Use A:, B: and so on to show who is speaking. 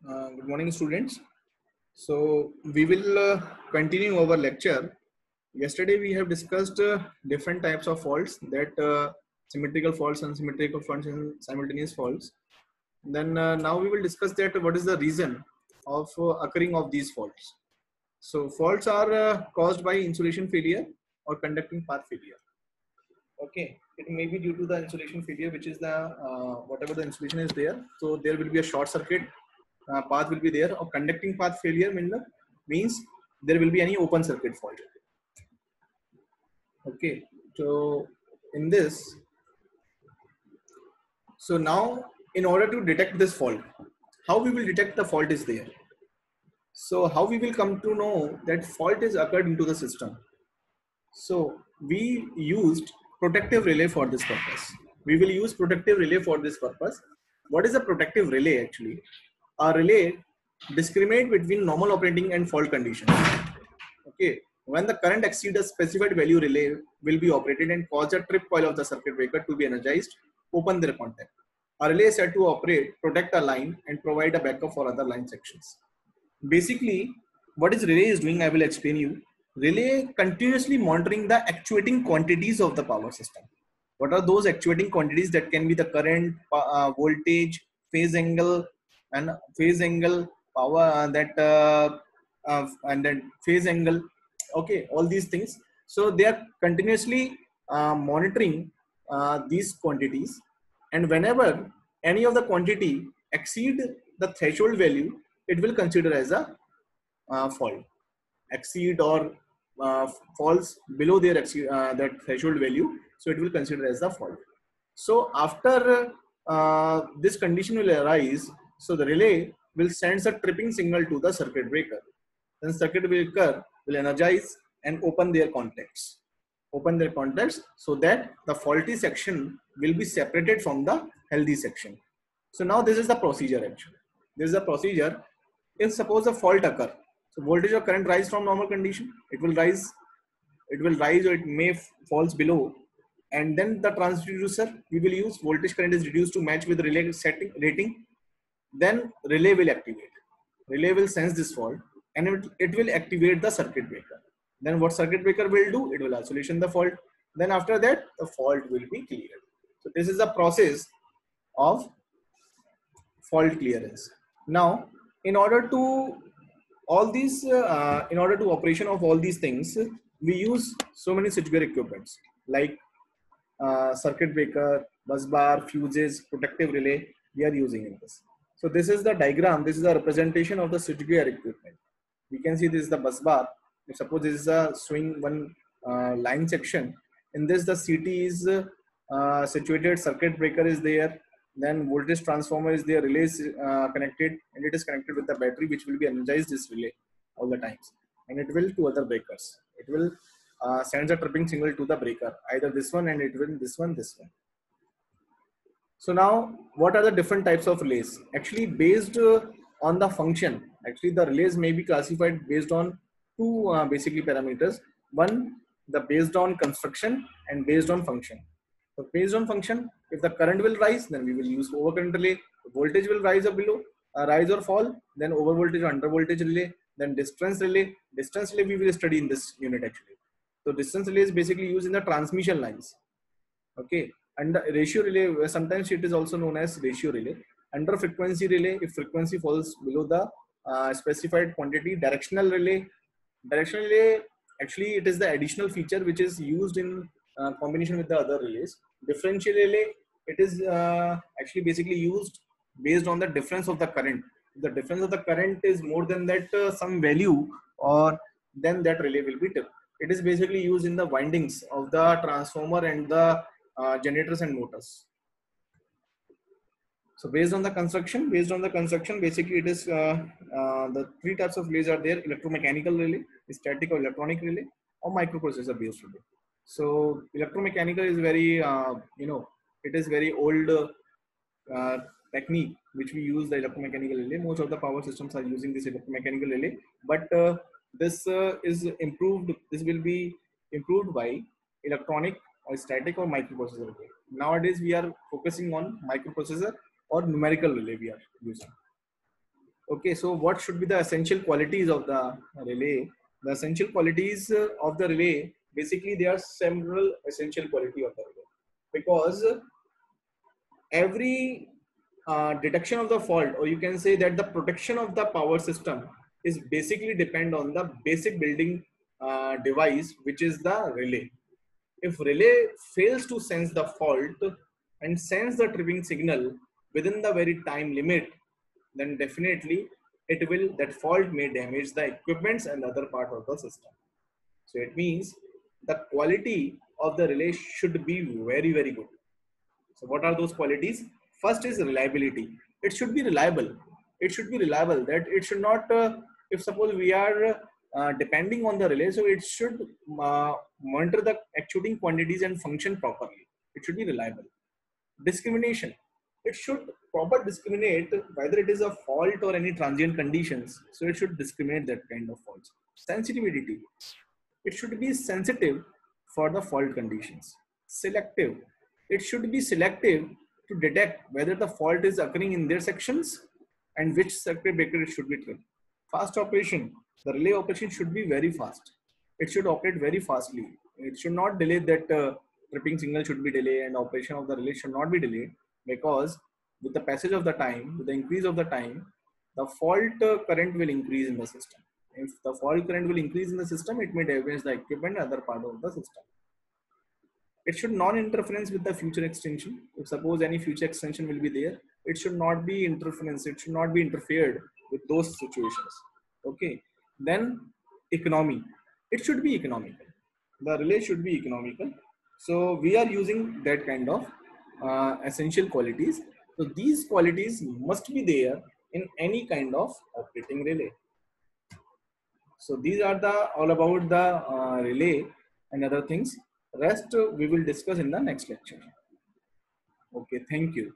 A: Good morning, students. So we will continue our lecture. Yesterday we have discussed different types of faults, that symmetrical faults, unsymmetrical faults, and simultaneous faults. Then now we will discuss that what is the reason of occurring of these faults. So faults are caused by insulation failure or conducting path failure. Okay, it may be due to the insulation failure, which is the whatever the insulation is there. So there will be a short circuit path will be there, or conducting path failure means there will be any open circuit fault. Okay, so in this, so now in order to detect this fault, how we will detect the fault is there? So how we will come to know that fault is occurred into the system? So we used protective relay for this purpose. We will use protective relay for this purpose. What is a protective relay actually? A relay discriminate between normal operating and fault conditions. Okay, when the current exceeds a specified value, relay will be operated and cause a trip coil of the circuit breaker to be energized, open their contact. A relay is said to operate, protect a line and provide a backup for other line sections. Basically, what is relay is doing, I will explain you. Relay continuously monitoring the actuating quantities of the power system. What are those actuating quantities? That can be the current, voltage, phase angle, and phase angle, power, and then phase angle. Okay, all these things. So they are continuously monitoring these quantities, and whenever any of the quantity exceed the threshold value, it will consider as a fault. Exceed or falls below their that threshold value, so it will consider as the fault. So after this condition will arise, so the relay will send a tripping signal to the circuit breaker. Then circuit breaker will energize and open their contacts. Open their contacts so that the faulty section will be separated from the healthy section. So now this is the procedure actually. This is the procedure. If suppose a fault occur, so voltage or current rise from normal condition, it will rise or it may falls below, and then the transducer we will use, voltage current is reduced to match with relay setting rating. Then relay will activate. Relay will sense this fault and it will activate the circuit breaker. Then what circuit breaker will do? It will isolation the fault. Then after that, the fault will be cleared. So this is the process of fault clearance. Now, in order to in order to operation of all these things, we use so many switchgear equipments like circuit breaker, bus bar, fuses, protective relay. We are using in this. So this is the diagram. This is a representation of the switchgear equipment. We can see this is the bus bar. If suppose this is a swing one line section. In this, the CT is situated. Circuit breaker is there. Then voltage transformer is there. Relay is connected, and it is connected with the battery, which will be energized this relay all the times, and it will to other breakers. It will sends a tripping signal to the breaker, either this one, and it will this one, this one. So now, what are the different types of relays? Actually, based on the function, actually the relays may be classified based on two basically parameters. One, the based on construction, and based on function. So based on function, if the current will rise, then we will use overcurrent relay. Voltage will rise or below, rise or fall, then over voltage or under voltage relay. Then distance relay. Distance relay we will study in this unit actually. So distance relay is basically used in the transmission lines. Okay, and the ratio relay, sometimes it is also known as ratio relay. Under frequency relay, if frequency falls below the specified quantity. Directional relay. Directional relay, actually it is the additional feature which is used in combination with the other relays. Differential relay, it is actually basically used based on the difference of the current. If the difference of the current is more than that some value, or then that relay will be tipped. It is basically used in the windings of the transformer and the generators and motors. So based on the construction, basically it is the three types of relays are there: electromechanical relay, static or electronic relay, or microprocessor based relay. So electromechanical is very it is very old uh, technique which we use, the electromechanical relay. Most of the power systems are using this electromechanical relay, but this is improved. This will be improved by electronic or static or microprocessor relay. Nowadays we are focusing on microprocessor or numerical relay we are using. Okay, so what should be the essential qualities of the relay? The essential qualities of the relay, basically there are several essential quality of the relay, because every detection of the fault, or you can say that the protection of the power system, is basically depend on the basic building device, which is the relay. If relay fails to sense the fault and sends the tripping signal within the very time limit, then definitely it will, that fault may damage the equipments and other part of the system. So it means the quality of the relay should be very, very good. So what are those qualities? First is reliability. It should be reliable. It should be reliable, that it should not, if suppose we are depending on the relay, so it should monitor the actuating quantities and function properly. It should be reliable. Discrimination. It should proper discriminate whether it is a fault or any transient conditions. So it should discriminate that kind of faults. Sensitivity. It should be sensitive for the fault conditions. Selective. It should be selective to detect whether the fault is occurring in their sections and which circuit breaker it should be tripped. Fast operation. The relay operation should be very fast. It should operate very fastly. It should not delay, that tripping signal should be delayed and operation of the relay should not be delayed, because with the passage of the time, with the increase of the time, the fault current will increase in the system. If the fault current will increase in the system, it may damage the equipment and other part of the system. It should non-interference with the future extension. If suppose any future extension will be there, it should not be interference. It should not be interfered with those situations. Okay. Then economy. It should be economical. The relay should be economical. So we are using that kind of essential qualities. So these qualities must be there in any kind of operating relay. So these are the all about the relay and other things. Rest we will discuss in the next lecture. Okay, thank you.